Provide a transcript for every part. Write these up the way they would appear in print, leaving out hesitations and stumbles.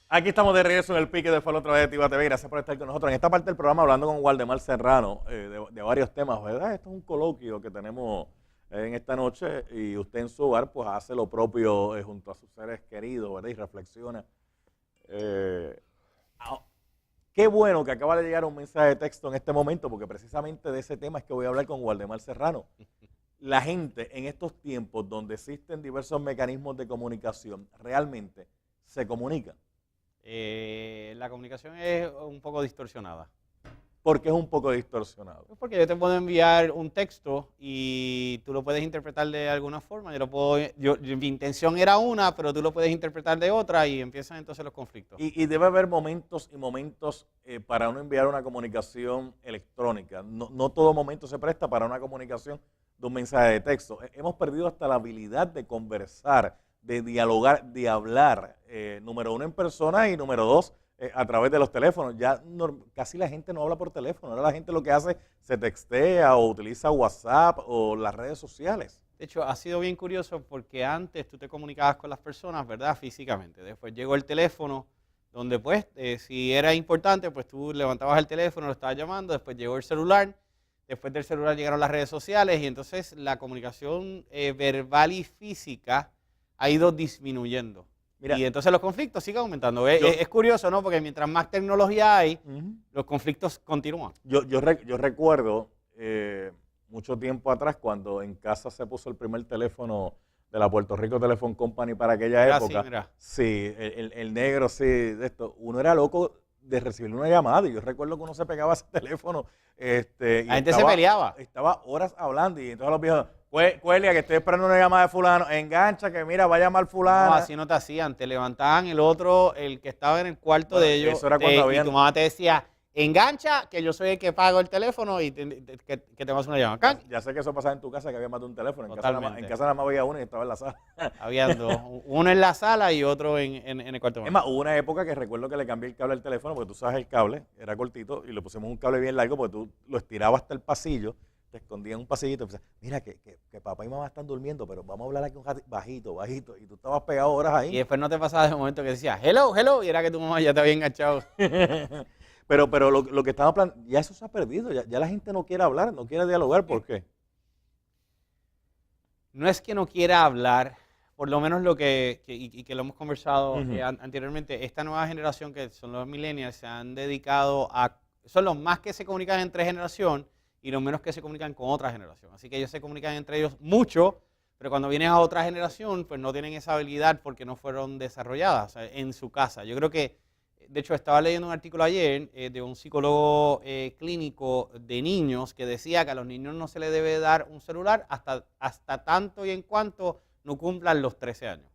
Aquí estamos de regreso en el pique de Falo otra vez de Tiva TV. Gracias por estar con nosotros. En esta parte del programa hablando con Waldemar Serrano de varios temas, ¿verdad? Esto es un coloquio que tenemos en esta noche y usted en su hogar pues hace lo propio junto a sus seres queridos, ¿verdad? Y reflexiona. Qué bueno que acaba de llegar un mensaje de texto en este momento porque precisamente de ese tema es que voy a hablar con Waldemar Serrano. La gente en estos tiempos donde existen diversos mecanismos de comunicación realmente se comunica. La comunicación es un poco distorsionada. ¿Por qué es un poco distorsionado? Pues porque yo te puedo enviar un texto y tú lo puedes interpretar de alguna forma. Mi intención era una, pero tú lo puedes interpretar de otra y empiezan entonces los conflictos. Y debe haber momentos y momentos para uno enviar una comunicación electrónica. No todo momento se presta para una comunicación de un mensaje de texto. Hemos perdido hasta la habilidad de conversar, de dialogar, de hablar, número uno en persona y número dos a través de los teléfonos. Ya casi la gente no habla por teléfono, ahora la gente lo que hace se textea o utiliza WhatsApp o las redes sociales. De hecho, ha sido bien curioso porque antes tú te comunicabas con las personas, ¿verdad? Físicamente. Después llegó el teléfono, donde pues, si era importante, pues tú levantabas el teléfono, lo estabas llamando, después llegó el celular, después del celular llegaron las redes sociales y entonces la comunicación verbal y física ha ido disminuyendo. Mira, y entonces los conflictos siguen aumentando. Es curioso, ¿no? Porque mientras más tecnología hay, los conflictos continúan. Yo recuerdo mucho tiempo atrás cuando en casa se puso el primer teléfono de la Puerto Rico Telephone Company para aquella época. Sí, el negro, sí, de esto. Uno era loco de recibir una llamada y yo recuerdo que uno se pegaba a ese teléfono. La gente se peleaba. Estaba horas hablando y entonces los viejos... Cuelia, que estoy esperando una llamada de fulano, engancha que mira, va a llamar fulano. No, así no te hacían, te levantaban el que estaba en el cuarto de ellos, eso era cuando y tu mamá te decía, engancha, que yo soy el que pago el teléfono y que te vas a una llamada. Ya sé que eso pasaba en tu casa, que había más de un teléfono, en casa nada más había uno y estaba en la sala. Habían dos, uno en la sala y otro en el cuarto. Es más, hubo una época que recuerdo que le cambié el cable al teléfono, porque tú sabes el cable, era cortito, y le pusimos un cable bien largo, porque tú lo estirabas hasta el pasillo, te escondías en un pasillito y decías, mira que papá y mamá están durmiendo, pero vamos a hablar aquí un ratito, bajito, y tú estabas pegado horas ahí. Y después no te pasaba de momento que decías, hello, y era que tu mamá ya te había enganchado. pero lo que estaba planteando, ya eso se ha perdido, ya la gente no quiere hablar, no quiere dialogar, ¿por qué? No es que no quiera hablar, por lo menos lo que lo hemos conversado anteriormente, esta nueva generación que son los millennials se han dedicado son los más que se comunican entre generación y los menos que se comunican con otra generación. Así que ellos se comunican entre ellos mucho, pero cuando vienes a otra generación, pues no tienen esa habilidad porque no fueron desarrolladas en su casa. Yo creo que, de hecho, estaba leyendo un artículo ayer de un psicólogo clínico de niños que decía que a los niños no se les debe dar un celular hasta tanto y en cuanto no cumplan los 13 años.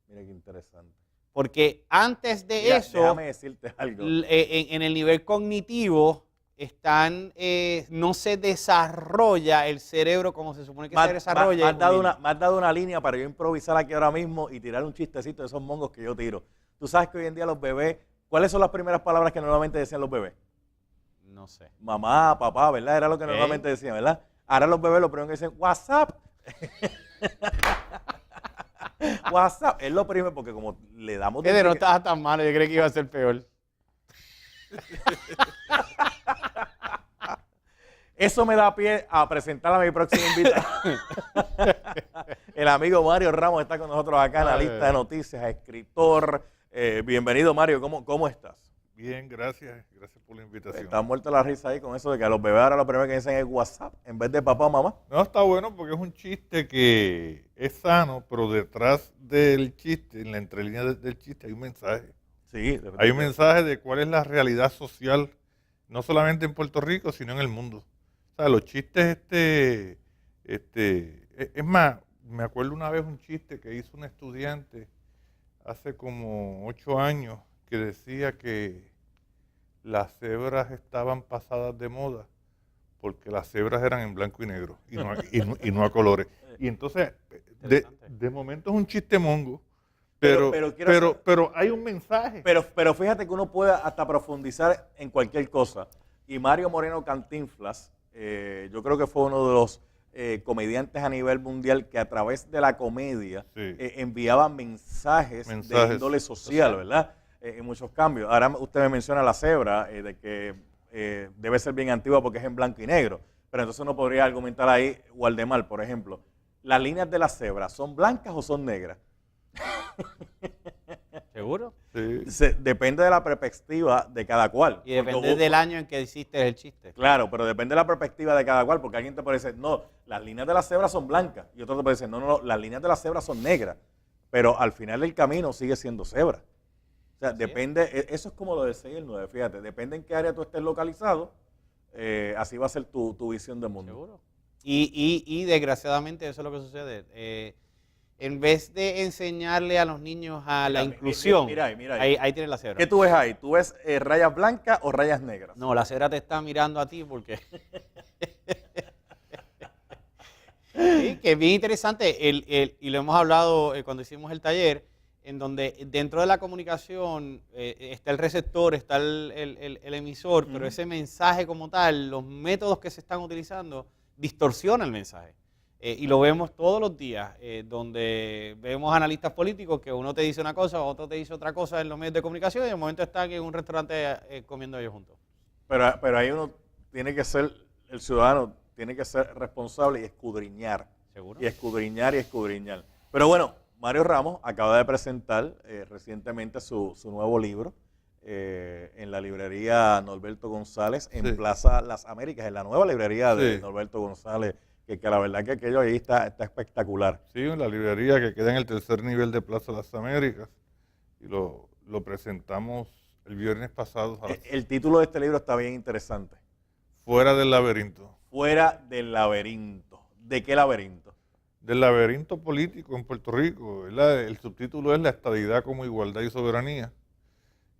Mira qué interesante. Porque antes de eso, déjame decirte algo. En el nivel cognitivo, no se desarrolla el cerebro como se supone que se desarrolla. Me has dado una línea para yo improvisar aquí ahora mismo y tirar un chistecito de esos mongos que yo tiro. Tú sabes que hoy en día los bebés, ¿cuáles son las primeras palabras que normalmente decían los bebés? No sé. Mamá, papá, ¿verdad? Era lo que normalmente decían, ¿verdad? Ahora los bebés lo primero que dicen, WhatsApp. WhatsApp es lo primero, porque como le damos... Que no estaba tan malo, yo creí que iba a ser peor. Eso me da pie a presentar a mi próximo invitado. El amigo Mario Ramos está con nosotros acá en la lista de noticias, escritor. Bienvenido, Mario. ¿Cómo estás? Bien, gracias. Gracias por la invitación. Está muerto la risa ahí con eso de que a los bebés ahora lo primero que dicen es WhatsApp en vez de papá o mamá. No, está bueno porque es un chiste que es sano, pero detrás del chiste, en la entrelínea del chiste, hay un mensaje. Sí. Hay un mensaje de cuál es la realidad social, no solamente en Puerto Rico, sino en el mundo. O sea, los chistes, es más, me acuerdo una vez un chiste que hizo un estudiante hace como 8 años que decía que las cebras estaban pasadas de moda porque las cebras eran en blanco y negro y no a colores. Y entonces, de momento es un chiste mongo, pero hay un mensaje. Pero fíjate que uno puede hasta profundizar en cualquier cosa. Y Mario Moreno Cantinflas, yo creo que fue uno de los comediantes a nivel mundial que a través de la comedia enviaba mensajes de índole social, ¿verdad? en muchos cambios. Ahora usted me menciona la cebra, de que debe ser bien antigua porque es en blanco y negro, pero entonces uno podría argumentar ahí, Waldemar, por ejemplo, ¿las líneas de la cebra son blancas o son negras? ¿Seguro? Sí. Depende de la perspectiva de cada cual. Y depende del año en que hiciste el chiste. Claro, pero depende de la perspectiva de cada cual, porque alguien te puede decir, no, las líneas de la cebra son blancas, y otro te puede decir, no, las líneas de la cebra son negras, pero al final del camino sigue siendo cebra. O sea, depende, eso es como lo del 6 y el 9, fíjate, depende en qué área tú estés localizado, así va a ser tu visión del mundo. Seguro. Y desgraciadamente eso es lo que sucede. En vez de enseñarle a los niños a la inclusión, mira ahí. Ahí tienes la cebra. ¿Qué tú ves ahí? ¿Tú ves rayas blancas o rayas negras? No, la cebra te está mirando a ti porque... Sí, que es bien interesante, y lo hemos hablado cuando hicimos el taller, en donde dentro de la comunicación está el receptor, está el emisor, pero ese mensaje como tal, los métodos que se están utilizando, distorsionan el mensaje. Y lo vemos todos los días, donde vemos analistas políticos que uno te dice una cosa, otro te dice otra cosa en los medios de comunicación y en el momento están en un restaurante comiendo ellos juntos. Pero ahí uno tiene que ser, el ciudadano tiene que ser responsable y escudriñar. ¿Seguro? Y escudriñar y escudriñar. Pero bueno, Mario Ramos acaba de presentar recientemente su nuevo libro en la librería Norberto González, en Plaza Las Américas, en la nueva librería de Norberto González, que la verdad que aquello ahí está espectacular. Sí, en la librería que queda en el tercer nivel de Plaza Las Américas, y lo presentamos el viernes pasado. El título de este libro está bien interesante. Fuera del laberinto. Fuera del laberinto. ¿De qué laberinto? Del laberinto político en Puerto Rico. El subtítulo es La estadidad como igualdad y soberanía.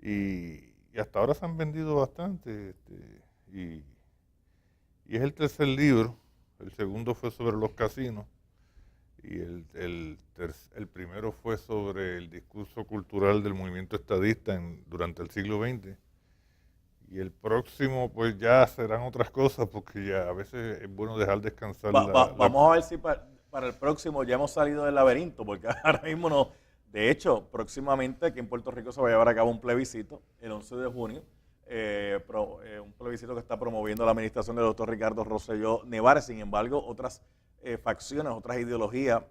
Y hasta ahora se han vendido bastante. Y es el tercer libro. El segundo fue sobre los casinos. Y el primero fue sobre el discurso cultural del movimiento estadista durante el siglo XX. Y el próximo, pues ya serán otras cosas, porque ya a veces es bueno dejar descansar Vamos a ver si para el próximo ya hemos salido del laberinto, porque ahora mismo no. De hecho, próximamente aquí en Puerto Rico se va a llevar a cabo un plebiscito el 11 de junio, un plebiscito que está promoviendo la administración del doctor Ricardo Rosselló Nevares. Sin embargo, otras facciones, otras ideologías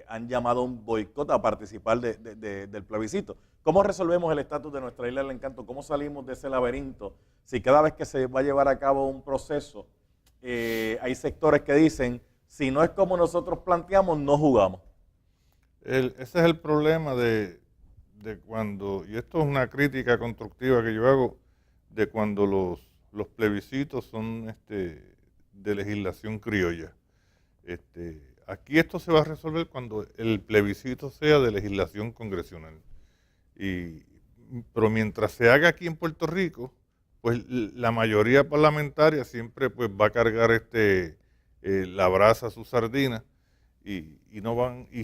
han llamado un boicot a participar del plebiscito. ¿Cómo resolvemos el estatus de nuestra isla del encanto? ¿Cómo salimos de ese laberinto? Si cada vez que se va a llevar a cabo un proceso, hay sectores que dicen, si no es como nosotros planteamos, no jugamos. Ese es el problema de cuando, y esto es una crítica constructiva que yo hago, de cuando los plebiscitos son de legislación criolla. Aquí esto se va a resolver cuando el plebiscito sea de legislación congresional. Pero mientras se haga aquí en Puerto Rico, pues la mayoría parlamentaria siempre pues va a cargar la brasa a su sardina y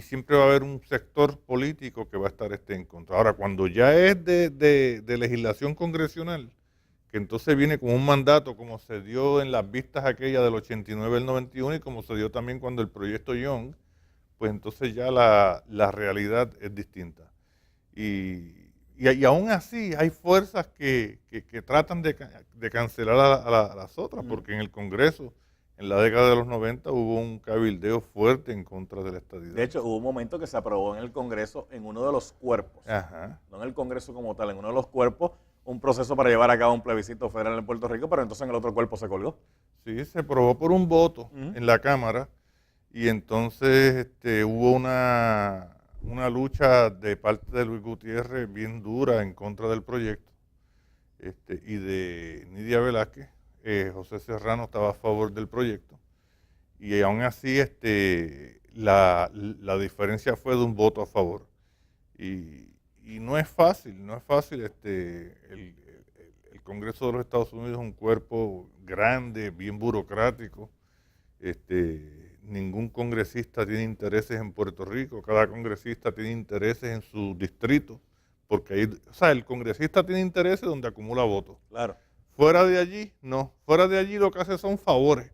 siempre va a haber un sector político que va a estar en contra. Ahora, cuando ya es de legislación congresional, que entonces viene como un mandato, como se dio en las vistas aquellas del 89 al 91 y como se dio también cuando el proyecto Young, pues entonces ya la realidad es distinta. Y aún así hay fuerzas que tratan de cancelar a las otras, porque en el Congreso, en la década de los 90, hubo un cabildeo fuerte en contra de la estadidad. De hecho, hubo un momento que se aprobó en el Congreso, en uno de los cuerpos, no en el Congreso como tal, en uno de los cuerpos, un proceso para llevar a cabo un plebiscito federal en Puerto Rico, pero entonces en el otro cuerpo se colgó. Sí, se aprobó por un voto en la Cámara, y entonces hubo una lucha de parte de Luis Gutiérrez bien dura en contra del proyecto, y de Nidia Velázquez. José Serrano estaba a favor del proyecto, y aún así la diferencia fue de un voto a favor. Y no es fácil, el Congreso de los Estados Unidos es un cuerpo grande, bien burocrático. Ningún congresista tiene intereses en Puerto Rico, cada congresista tiene intereses en su distrito, porque el congresista tiene intereses donde acumula votos. Claro. Fuera de allí, no. Fuera de allí lo que hace son favores.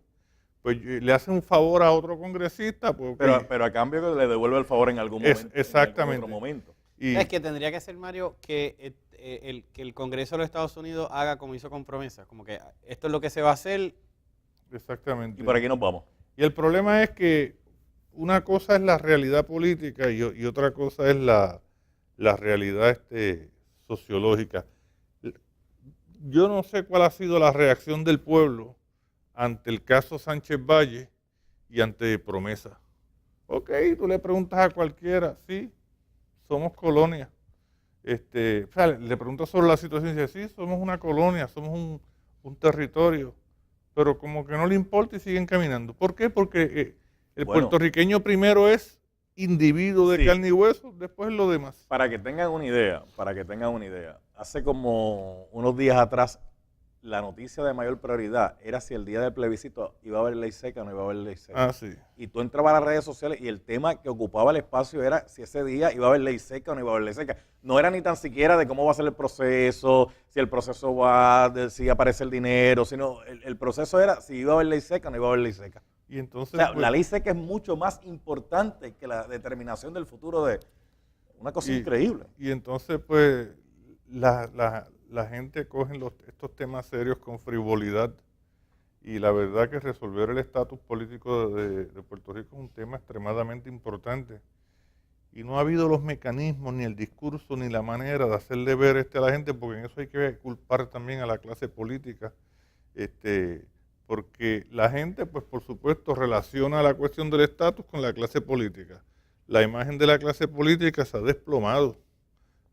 Pues le hace un favor a otro congresista. Pues, pero a cambio que le devuelve el favor en algún momento. Exactamente. En otro momento. Es que tendría que ser, Mario, que el Congreso de los Estados Unidos haga como hizo con promesas, como que esto es lo que se va a hacer. Exactamente. Y por aquí nos vamos. Y el problema es que una cosa es la realidad política y otra cosa es la realidad sociológica. Yo no sé cuál ha sido la reacción del pueblo ante el caso Sánchez Valle y ante promesas. Ok, tú le preguntas a cualquiera, sí, somos colonia. O sea, le preguntas sobre la situación y dice, sí, somos una colonia, somos un territorio, pero como que no le importa y siguen caminando. ¿Por qué? Porque el puertorriqueño primero es individuo de carne y hueso, después es lo demás. Para que tengan una idea, hace como unos días atrás, la noticia de mayor prioridad era si el día del plebiscito iba a haber ley seca o no iba a haber ley seca. Ah, sí. Y tú entrabas a las redes sociales y el tema que ocupaba el espacio era si ese día iba a haber ley seca o no iba a haber ley seca. No era ni tan siquiera de cómo va a ser el proceso, si el proceso si aparece el dinero, sino el proceso era si iba a haber ley seca o no iba a haber ley seca. Y entonces, o sea, la ley seca es mucho más importante que la determinación del futuro de una cosa increíble. Y entonces, pues, la gente coge estos temas serios con frivolidad y la verdad que resolver el estatus político de Puerto Rico es un tema extremadamente importante y no ha habido los mecanismos, ni el discurso, ni la manera de hacerle ver a la gente, porque en eso hay que culpar también a la clase política, porque la gente, pues por supuesto, relaciona la cuestión del estatus con la clase política. La imagen de la clase política se ha desplomado.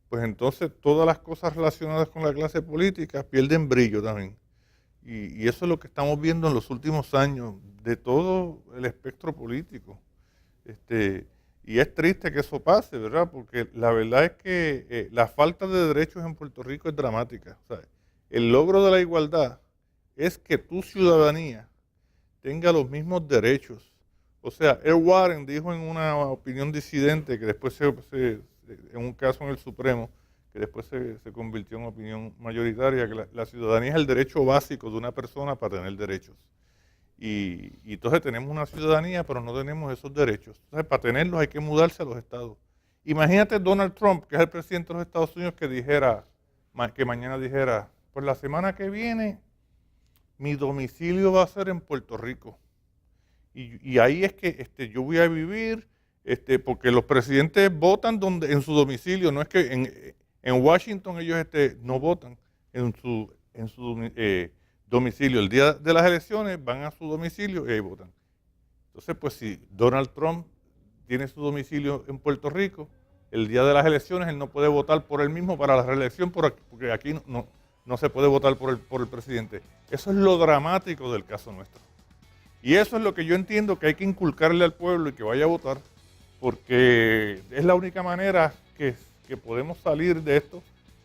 Pues entonces todas las cosas relacionadas con la clase política pierden brillo también. Y eso es lo que estamos viendo en los últimos años de todo el espectro político. Y es triste que eso pase, ¿verdad? Porque la verdad es que la falta de derechos en Puerto Rico es dramática. O sea, el logro de la igualdad es que tu ciudadanía tenga los mismos derechos. O sea, Ed Warren dijo en una opinión disidente que después en un caso en el Supremo, que después se convirtió en opinión mayoritaria, que la ciudadanía es el derecho básico de una persona para tener derechos. Y entonces tenemos una ciudadanía, pero no tenemos esos derechos. Entonces, para tenerlos hay que mudarse a los estados. Imagínate Donald Trump, que es el presidente de los Estados Unidos, que mañana dijera, pues la semana que viene mi domicilio va a ser en Puerto Rico. Y ahí es que yo voy a vivir, porque los presidentes votan en su domicilio, no es que en Washington ellos no votan en su domicilio. El día de las elecciones van a su domicilio y ahí votan. Entonces, pues si Donald Trump tiene su domicilio en Puerto Rico, el día de las elecciones él no puede votar por él mismo para la reelección porque aquí no se puede votar por el presidente. Eso es lo dramático del caso nuestro. Y eso es lo que yo entiendo que hay que inculcarle al pueblo y que vaya a votar, porque es la única manera que podemos salir de esto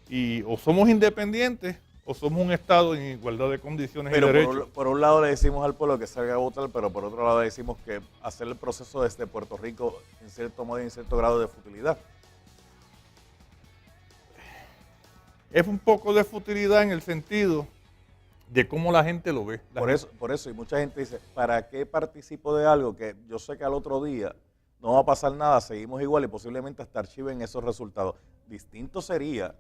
y o somos independientes o somos un Estado en igualdad de condiciones y derechos. Por un lado le decimos al pueblo que salga a votar, pero por otro lado le decimos que hacer el proceso desde Puerto Rico en cierto modo y en cierto grado de futilidad. Es un poco de futilidad en el sentido de cómo la gente lo ve. Por eso, y mucha gente dice, ¿para qué participo de algo que yo sé que al otro día no va a pasar nada, seguimos igual y posiblemente hasta archiven esos resultados? Distinto sería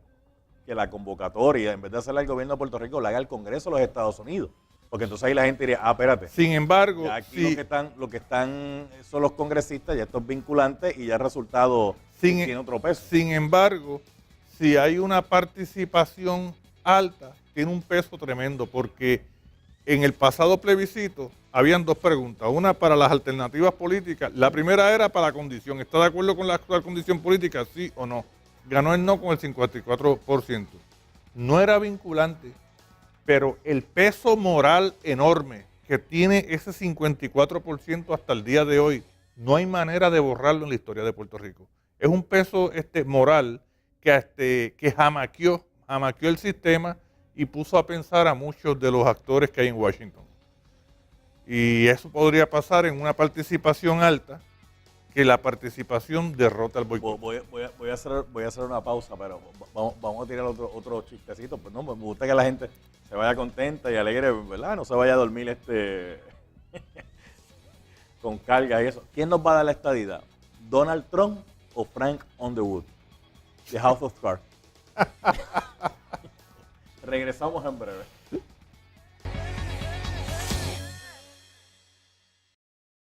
que la convocatoria, en vez de hacerla al gobierno de Puerto Rico, la haga el Congreso de los Estados Unidos. Porque entonces ahí la gente diría, espérate. Sin embargo, ya aquí lo que están son los congresistas, ya esto es vinculante y ya el resultado tiene otro peso. Sin embargo, si hay una participación alta, tiene un peso tremendo, porque en el pasado plebiscito habían dos preguntas. Una para las alternativas políticas. La primera era para la condición. ¿Está de acuerdo con la actual condición política? Sí o no. Ganó el no con el 54%. No era vinculante, pero el peso moral enorme que tiene ese 54% hasta el día de hoy, no hay manera de borrarlo en la historia de Puerto Rico. Es un peso moral que jamaqueó el sistema y puso a pensar a muchos de los actores que hay en Washington. Y eso podría pasar en una participación alta, que la participación derrota al boicot. Voy a hacer una pausa, pero vamos a tirar otro chistecito. Pues no, me gusta que la gente se vaya contenta y alegre, ¿verdad? No se vaya a dormir con carga y eso. ¿Quién nos va a dar la estadidad? ¿Donald Trump o Frank Underwood? The House of Cards. Regresamos en breve.